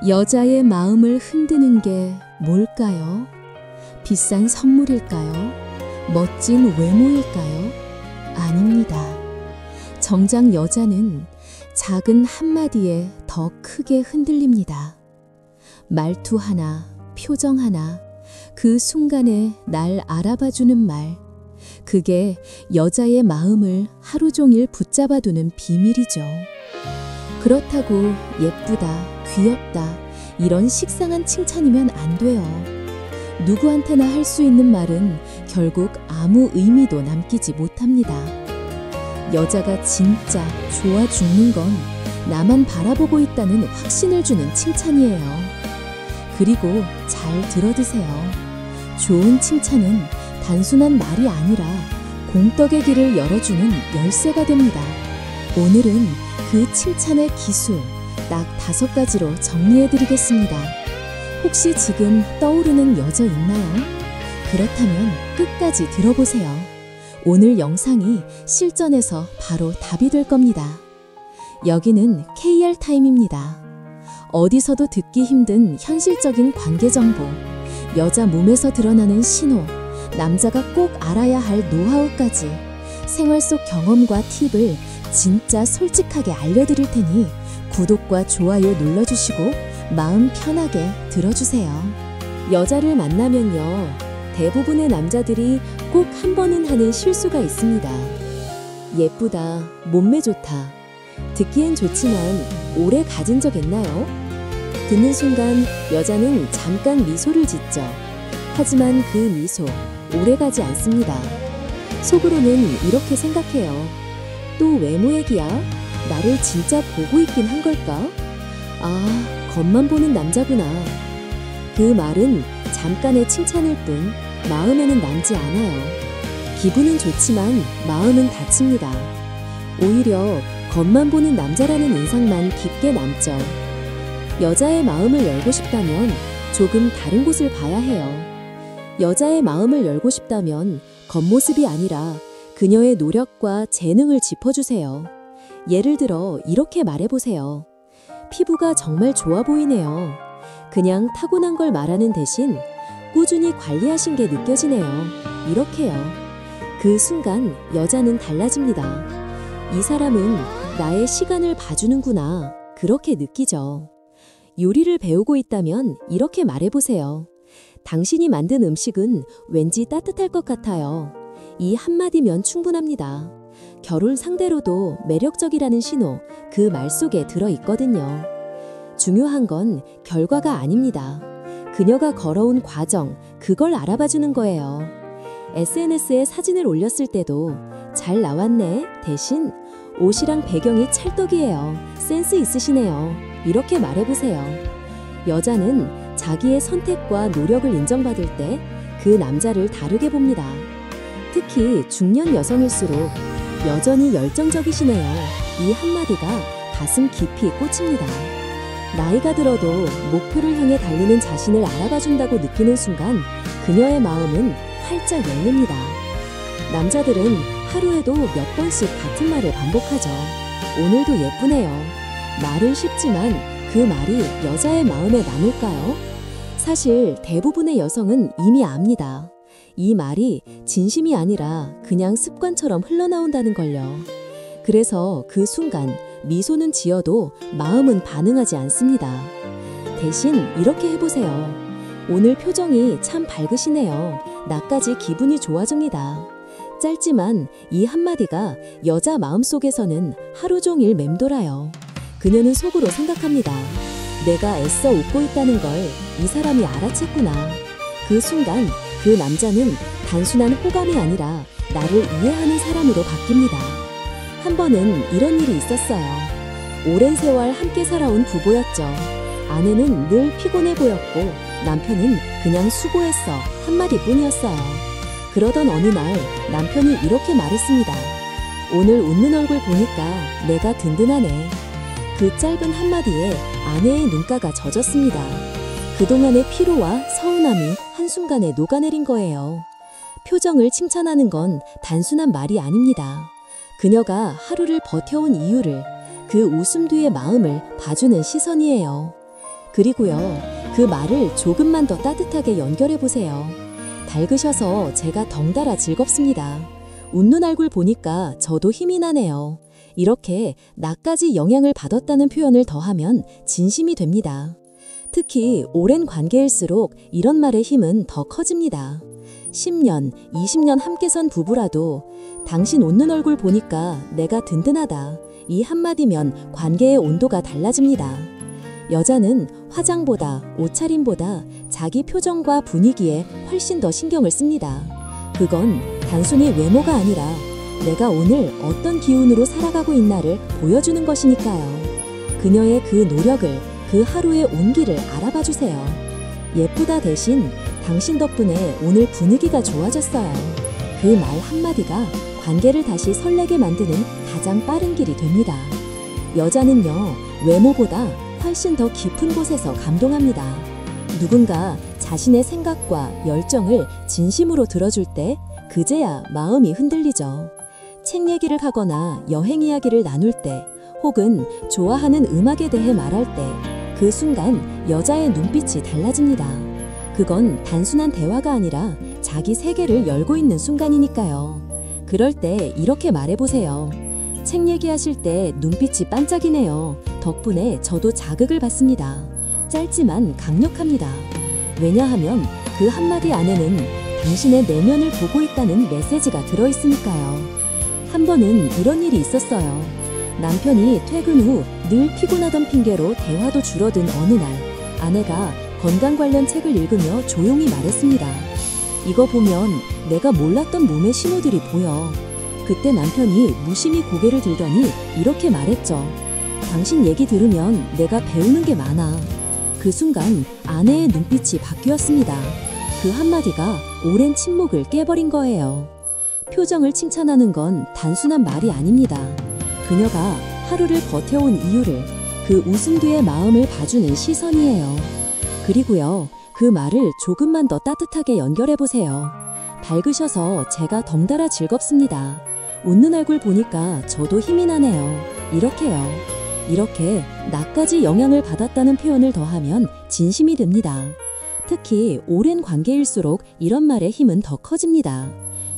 여자의 마음을 흔드는 게 뭘까요? 비싼 선물일까요? 멋진 외모일까요? 아닙니다. 정작 여자는 작은 한마디에 더 크게 흔들립니다. 말투 하나, 표정 하나, 그 순간에 날 알아봐주는 말, 그게 여자의 마음을 하루 종일 붙잡아두는 비밀이죠. 그렇다고 예쁘다, 귀엽다, 이런 식상한 칭찬이면 안 돼요. 누구한테나 할 수 있는 말은 결국 아무 의미도 남기지 못합니다. 여자가 진짜 좋아 죽는 건 나만 바라보고 있다는 확신을 주는 칭찬이에요. 그리고 잘 들어두세요. 좋은 칭찬은 단순한 말이 아니라 공덕의 길을 열어주는 열쇠가 됩니다. 오늘은 그 칭찬의 기술 딱 5가지로 정리해드리겠습니다. 혹시 지금 떠오르는 여자 있나요? 그렇다면 끝까지 들어보세요. 오늘 영상이 실전에서 바로 답이 될 겁니다. 여기는 KR타임입니다. 어디서도 듣기 힘든 현실적인 관계 정보, 여자 몸에서 드러나는 신호, 남자가 꼭 알아야 할 노하우까지 생활 속 경험과 팁을 진짜 솔직하게 알려드릴 테니 구독과 좋아요 눌러주시고 마음 편하게 들어주세요. 여자를 만나면요, 대부분의 남자들이 꼭 한 번은 하는 실수가 있습니다. 예쁘다, 몸매 좋다. 듣기엔 좋지만 오래 가진 적 있나요? 듣는 순간 여자는 잠깐 미소를 짓죠. 하지만 그 미소 오래 가지 않습니다. 속으로는 이렇게 생각해요. 또 외모 얘기야? 나를 진짜 보고 있긴 한 걸까? 아, 겉만 보는 남자구나. 그 말은 잠깐의 칭찬일 뿐 마음에는 남지 않아요. 기분은 좋지만 마음은 다칩니다. 오히려 겉만 보는 남자라는 인상만 깊게 남죠. 여자의 마음을 열고 싶다면 조금 다른 곳을 봐야 해요. 여자의 마음을 열고 싶다면 겉모습이 아니라 그녀의 노력과 재능을 짚어주세요. 예를 들어 이렇게 말해보세요. 피부가 정말 좋아 보이네요. 그냥 타고난 걸 말하는 대신 꾸준히 관리하신 게 느껴지네요. 이렇게요. 그 순간 여자는 달라집니다. 이 사람은 나의 시간을 봐주는구나. 그렇게 느끼죠. 요리를 배우고 있다면 이렇게 말해보세요. 당신이 만든 음식은 왠지 따뜻할 것 같아요. 이 한마디면 충분합니다. 결혼 상대로도 매력적이라는 신호, 그 말 속에 들어있거든요. 중요한 건 결과가 아닙니다. 그녀가 걸어온 과정, 그걸 알아봐주는 거예요. SNS에 사진을 올렸을 때도 잘 나왔네, 대신 옷이랑 배경이 찰떡이에요. 센스 있으시네요. 이렇게 말해보세요. 여자는 자기의 선택과 노력을 인정받을 때 그 남자를 다르게 봅니다. 특히 중년 여성일수록 여전히 열정적이시네요. 이 한마디가 가슴 깊이 꽂힙니다. 나이가 들어도 목표를 향해 달리는 자신을 알아봐준다고 느끼는 순간 그녀의 마음은 활짝 열립니다. 남자들은 하루에도 몇 번씩 같은 말을 반복하죠. 오늘도 예쁘네요. 말은 쉽지만 그 말이 여자의 마음에 남을까요? 사실 대부분의 여성은 이미 압니다. 이 말이 진심이 아니라 그냥 습관처럼 흘러나온다는 걸요. 그래서 그 순간 미소는 지어도 마음은 반응하지 않습니다. 대신 이렇게 해보세요. 오늘 표정이 참 밝으시네요. 나까지 기분이 좋아집니다. 짧지만 이 한마디가 여자 마음속에서는 하루 종일 맴돌아요. 그녀는 속으로 생각합니다. 내가 애써 웃고 있다는 걸 이 사람이 알아챘구나. 그 순간 그 남자는 단순한 호감이 아니라 나를 이해하는 사람으로 바뀝니다. 한 번은 이런 일이 있었어요. 오랜 세월 함께 살아온 부부였죠. 아내는 늘 피곤해 보였고 남편은 그냥 수고했어 한마디뿐이었어요. 그러던 어느 날 남편이 이렇게 말했습니다. 오늘 웃는 얼굴 보니까 내가 든든하네. 그 짧은 한마디에 아내의 눈가가 젖었습니다. 그동안의 피로와 서운함이 한순간에 녹아내린 거예요. 표정을 칭찬하는 건 단순한 말이 아닙니다. 그녀가 하루를 버텨온 이유를, 그 웃음 뒤의 마음을 봐주는 시선이에요. 그리고요, 그 말을 조금만 더 따뜻하게 연결해 보세요. 밝으셔서 제가 덩달아 즐겁습니다. 웃는 얼굴 보니까 저도 힘이 나네요. 이렇게 나까지 영향을 받았다는 표현을 더하면 진심이 됩니다. 특히 오랜 관계일수록 이런 말의 힘은 더 커집니다. 10년, 20년 함께 산 부부라도 당신 웃는 얼굴 보니까 내가 든든하다. 이 한마디면 관계의 온도가 달라집니다. 여자는 화장보다 옷차림보다 자기 표정과 분위기에 훨씬 더 신경을 씁니다. 그건 단순히 외모가 아니라 내가 오늘 어떤 기운으로 살아가고 있나를 보여주는 것이니까요. 그녀의 그 노력을, 그 하루의 온기를 알아봐 주세요. 예쁘다 대신 당신 덕분에 오늘 분위기가 좋아졌어요. 그 말 한마디가 관계를 다시 설레게 만드는 가장 빠른 길이 됩니다. 여자는요, 외모보다 훨씬 더 깊은 곳에서 감동합니다. 누군가 자신의 생각과 열정을 진심으로 들어줄 때 그제야 마음이 흔들리죠. 책 얘기를 하거나 여행 이야기를 나눌 때 혹은 좋아하는 음악에 대해 말할 때 그 순간 여자의 눈빛이 달라집니다. 그건 단순한 대화가 아니라 자기 세계를 열고 있는 순간이니까요. 그럴 때 이렇게 말해보세요. 책 얘기하실 때 눈빛이 반짝이네요. 덕분에 저도 자극을 받습니다. 짧지만 강력합니다. 왜냐하면 그 한마디 안에는 당신의 내면을 보고 있다는 메시지가 들어있으니까요. 한 번은 이런 일이 있었어요. 남편이 퇴근 후 늘 피곤하던 핑계로 대화도 줄어든 어느 날, 아내가 건강 관련 책을 읽으며 조용히 말했습니다. 이거 보면 내가 몰랐던 몸의 신호들이 보여. 그때 남편이 무심히 고개를 들더니 이렇게 말했죠. 당신 얘기 들으면 내가 배우는 게 많아. 그 순간 아내의 눈빛이 바뀌었습니다. 그 한마디가 오랜 침묵을 깨버린 거예요. 표정을 칭찬하는 건 단순한 말이 아닙니다. 그녀가 하루를 버텨온 이유를, 그 웃음 뒤의 마음을 봐주는 시선이에요. 그리고요, 그 말을 조금만 더 따뜻하게 연결해보세요. 밝으셔서 제가 덩달아 즐겁습니다. 웃는 얼굴 보니까 저도 힘이 나네요. 이렇게요. 이렇게 나까지 영향을 받았다는 표현을 더하면 진심이 됩니다. 특히 오랜 관계일수록 이런 말의 힘은 더 커집니다.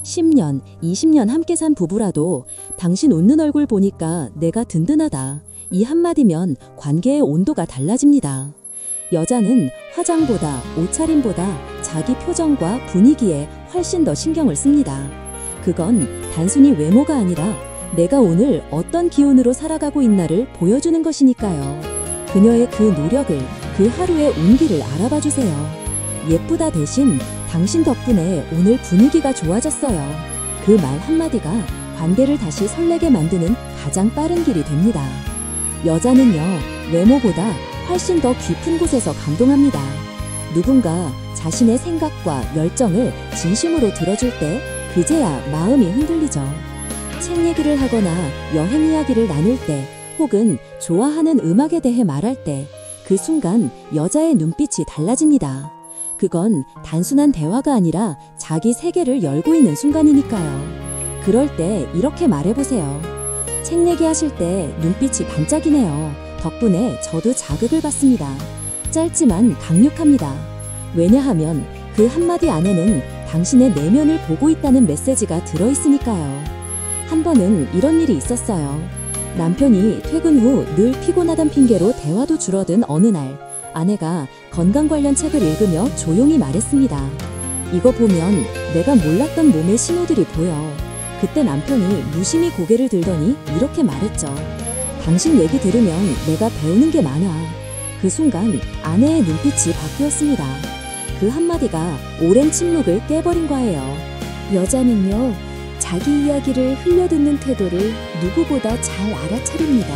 10년, 20년 함께 산 부부라도 당신 웃는 얼굴 보니까 내가 든든하다. 이 한마디면 관계의 온도가 달라집니다. 여자는 화장보다 옷차림보다 자기 표정과 분위기에 훨씬 더 신경을 씁니다. 그건 단순히 외모가 아니라 내가 오늘 어떤 기운으로 살아가고 있나를 보여주는 것이니까요. 그녀의 그 노력을, 그 하루의 온기를 알아봐 주세요. 예쁘다 대신 당신 덕분에 오늘 분위기가 좋아졌어요. 그 말 한마디가 관계를 다시 설레게 만드는 가장 빠른 길이 됩니다. 여자는요, 외모보다 훨씬 더 깊은 곳에서 감동합니다. 누군가 자신의 생각과 열정을 진심으로 들어줄 때 그제야 마음이 흔들리죠. 책 얘기를 하거나 여행 이야기를 나눌 때 혹은 좋아하는 음악에 대해 말할 때 그 순간 여자의 눈빛이 달라집니다. 그건 단순한 대화가 아니라 자기 세계를 열고 있는 순간이니까요. 그럴 때 이렇게 말해보세요. 책 얘기하실 때 눈빛이 반짝이네요. 덕분에 저도 자극을 받습니다. 짧지만 강력합니다. 왜냐하면 그 한마디 안에는 당신의 내면을 보고 있다는 메시지가 들어있으니까요. 한 번은 이런 일이 있었어요. 남편이 퇴근 후 늘 피곤하단 핑계로 대화도 줄어든 어느 날, 아내가 건강 관련 책을 읽으며 조용히 말했습니다. 이거 보면 내가 몰랐던 몸의 신호들이 보여. 그때 남편이 무심히 고개를 들더니 이렇게 말했죠. 당신 얘기 들으면 내가 배우는 게 많아. 그 순간 아내의 눈빛이 바뀌었습니다. 그 한마디가 오랜 침묵을 깨버린 거예요. 여자는요, 자기 이야기를 흘려듣는 태도를 누구보다 잘 알아차립니다.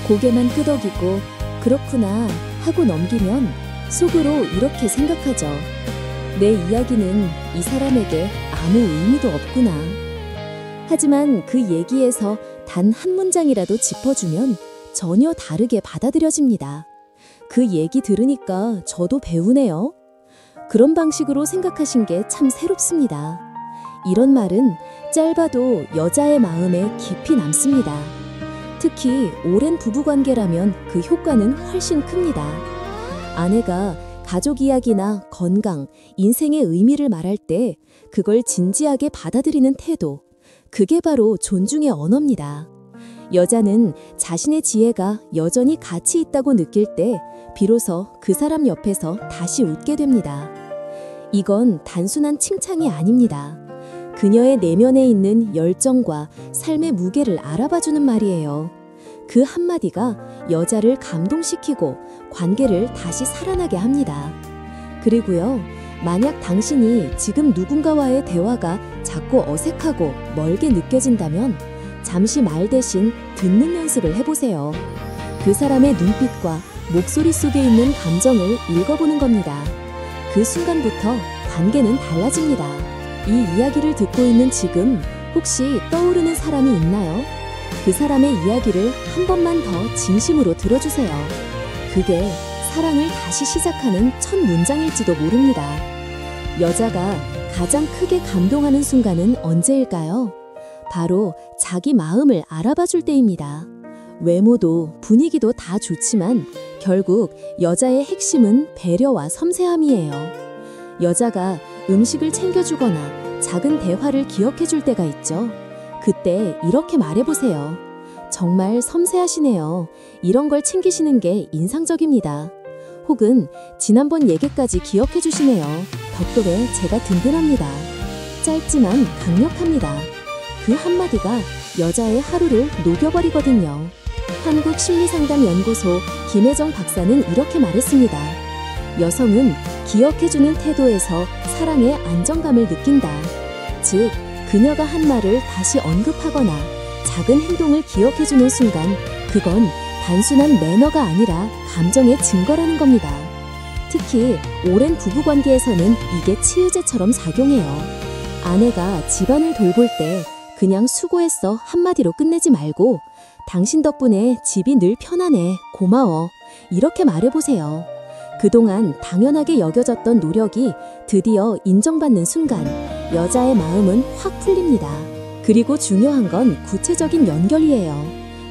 고개만 끄덕이고 그렇구나 하고 넘기면 속으로 이렇게 생각하죠. 내 이야기는 이 사람에게 아무 의미도 없구나. 하지만 그 얘기에서 단 한 문장이라도 짚어주면 전혀 다르게 받아들여집니다. 그 얘기 들으니까 저도 배우네요. 그런 방식으로 생각하신 게 참 새롭습니다. 이런 말은 짧아도 여자의 마음에 깊이 남습니다. 특히 오랜 부부관계라면 그 효과는 훨씬 큽니다. 아내가 가족 이야기나 건강, 인생의 의미를 말할 때 그걸 진지하게 받아들이는 태도, 그게 바로 존중의 언어입니다. 여자는 자신의 지혜가 여전히 가치 있다고 느낄 때 비로소 그 사람 옆에서 다시 웃게 됩니다. 이건 단순한 칭찬이 아닙니다. 그녀의 내면에 있는 열정과 삶의 무게를 알아봐주는 말이에요. 그 한마디가 여자를 감동시키고 관계를 다시 살아나게 합니다. 그리고요, 만약 당신이 지금 누군가와의 대화가 자꾸 어색하고 멀게 느껴진다면 잠시 말 대신 듣는 연습을 해보세요. 그 사람의 눈빛과 목소리 속에 있는 감정을 읽어보는 겁니다. 그 순간부터 관계는 달라집니다. 이 이야기를 듣고 있는 지금 혹시 떠오르는 사람이 있나요? 그 사람의 이야기를 한 번만 더 진심으로 들어주세요. 그게 사랑을 다시 시작하는 첫 문장일지도 모릅니다. 여자가 가장 크게 감동하는 순간은 언제일까요? 바로 자기 마음을 알아봐 줄 때입니다. 외모도 분위기도 다 좋지만 결국 여자의 핵심은 배려와 섬세함이에요. 여자가 음식을 챙겨주거나 작은 대화를 기억해 줄 때가 있죠. 그때 이렇게 말해보세요. 정말 섬세하시네요. 이런 걸 챙기시는 게 인상적입니다. 혹은 지난번 얘기까지 기억해 주시네요. 덕분에 제가 든든합니다. 짧지만 강력합니다. 그 한마디가 여자의 하루를 녹여버리거든요. 한국심리상담연구소 김혜정 박사는 이렇게 말했습니다. 여성은 기억해주는 태도에서 사랑의 안정감을 느낀다. 즉, 그녀가 한 말을 다시 언급하거나 작은 행동을 기억해주는 순간 그건 단순한 매너가 아니라 감정의 증거라는 겁니다. 특히 오랜 부부관계에서는 이게 치유제처럼 작용해요. 아내가 집안을 돌볼 때 그냥 수고했어 한마디로 끝내지 말고 당신 덕분에 집이 늘 편하네, 고마워 이렇게 말해보세요. 그동안 당연하게 여겨졌던 노력이 드디어 인정받는 순간 여자의 마음은 확 풀립니다. 그리고 중요한 건 구체적인 연결이에요.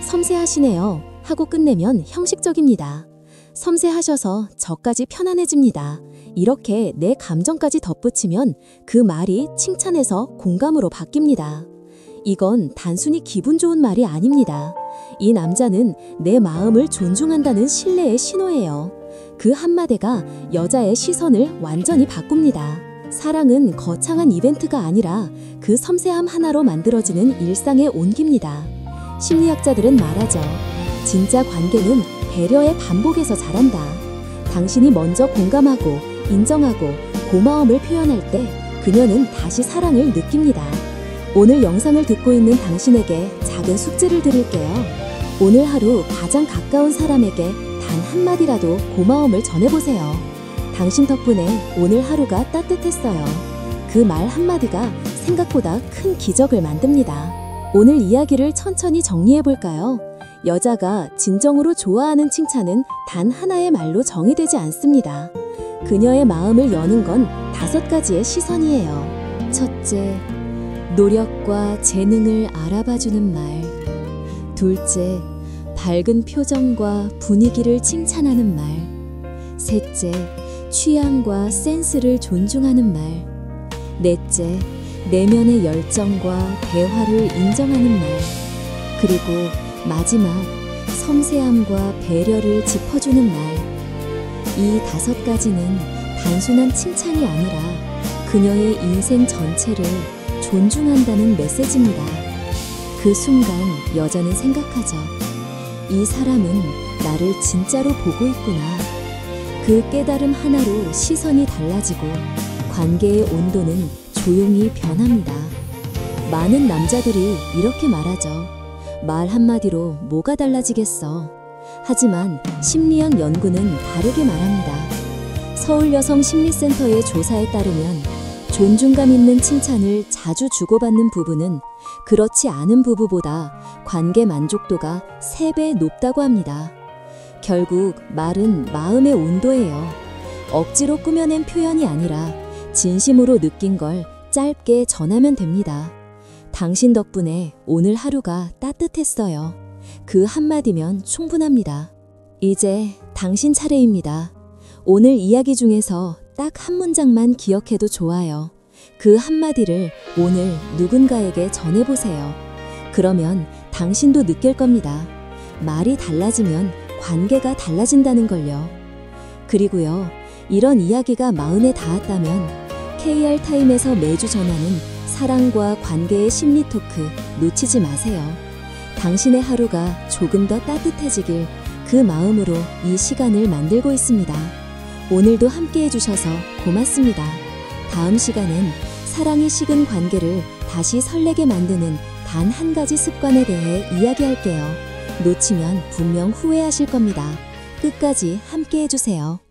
섬세하시네요 하고 끝내면 형식적입니다. 섬세하셔서 저까지 편안해집니다. 이렇게 내 감정까지 덧붙이면 그 말이 칭찬에서 공감으로 바뀝니다. 이건 단순히 기분 좋은 말이 아닙니다. 이 남자는 내 마음을 존중한다는 신뢰의 신호예요. 그 한마디가 여자의 시선을 완전히 바꿉니다. 사랑은 거창한 이벤트가 아니라 그 섬세함 하나로 만들어지는 일상의 온기입니다. 심리학자들은 말하죠. 진짜 관계는 배려의 반복에서 자란다. 당신이 먼저 공감하고 인정하고 고마움을 표현할 때 그녀는 다시 사랑을 느낍니다. 오늘 영상을 듣고 있는 당신에게 작은 숙제를 드릴게요. 오늘 하루 가장 가까운 사람에게 단 한마디라도 고마움을 전해보세요. 당신 덕분에 오늘 하루가 따뜻했어요. 그 말 한마디가 생각보다 큰 기적을 만듭니다. 오늘 이야기를 천천히 정리해볼까요? 여자가 진정으로 좋아하는 칭찬은 단 하나의 말로 정의되지 않습니다. 그녀의 마음을 여는 건 5가지의 시선이에요. 첫째, 노력과 재능을 알아봐주는 말. 둘째, 밝은 표정과 분위기를 칭찬하는 말. 셋째, 취향과 센스를 존중하는 말. 넷째, 내면의 열정과 대화를 인정하는 말. 그리고 마지막, 섬세함과 배려를 짚어주는 말. 이 5가지는 단순한 칭찬이 아니라 그녀의 인생 전체를 존중한다는 메시지입니다. 그 순간 여자는 생각하죠. 이 사람은 나를 진짜로 보고 있구나. 그 깨달음 하나로 시선이 달라지고 관계의 온도는 조용히 변합니다. 많은 남자들이 이렇게 말하죠. 말 한마디로 뭐가 달라지겠어. 하지만 심리학 연구는 다르게 말합니다. 서울여성심리센터의 조사에 따르면 존중감 있는 칭찬을 자주 주고받는 부부는 그렇지 않은 부부보다 관계 만족도가 3배 높다고 합니다. 결국 말은 마음의 온도예요. 억지로 꾸며낸 표현이 아니라 진심으로 느낀 걸 짧게 전하면 됩니다. 당신 덕분에 오늘 하루가 따뜻했어요. 그 한마디면 충분합니다. 이제 당신 차례입니다. 오늘 이야기 중에서 딱 한 문장만 기억해도 좋아요. 그 한마디를 오늘 누군가에게 전해보세요. 그러면 당신도 느낄 겁니다. 말이 달라지면 관계가 달라진다는 걸요. 그리고요, 이런 이야기가 마음에 닿았다면 KR타임에서 매주 전하는 사랑과 관계의 심리 토크 놓치지 마세요. 당신의 하루가 조금 더 따뜻해지길 그 마음으로 이 시간을 만들고 있습니다. 오늘도 함께 해주셔서 고맙습니다. 다음 시간엔 사랑이 식은 관계를 다시 설레게 만드는 단 한 가지 습관에 대해 이야기할게요. 놓치면 분명 후회하실 겁니다. 끝까지 함께 해주세요.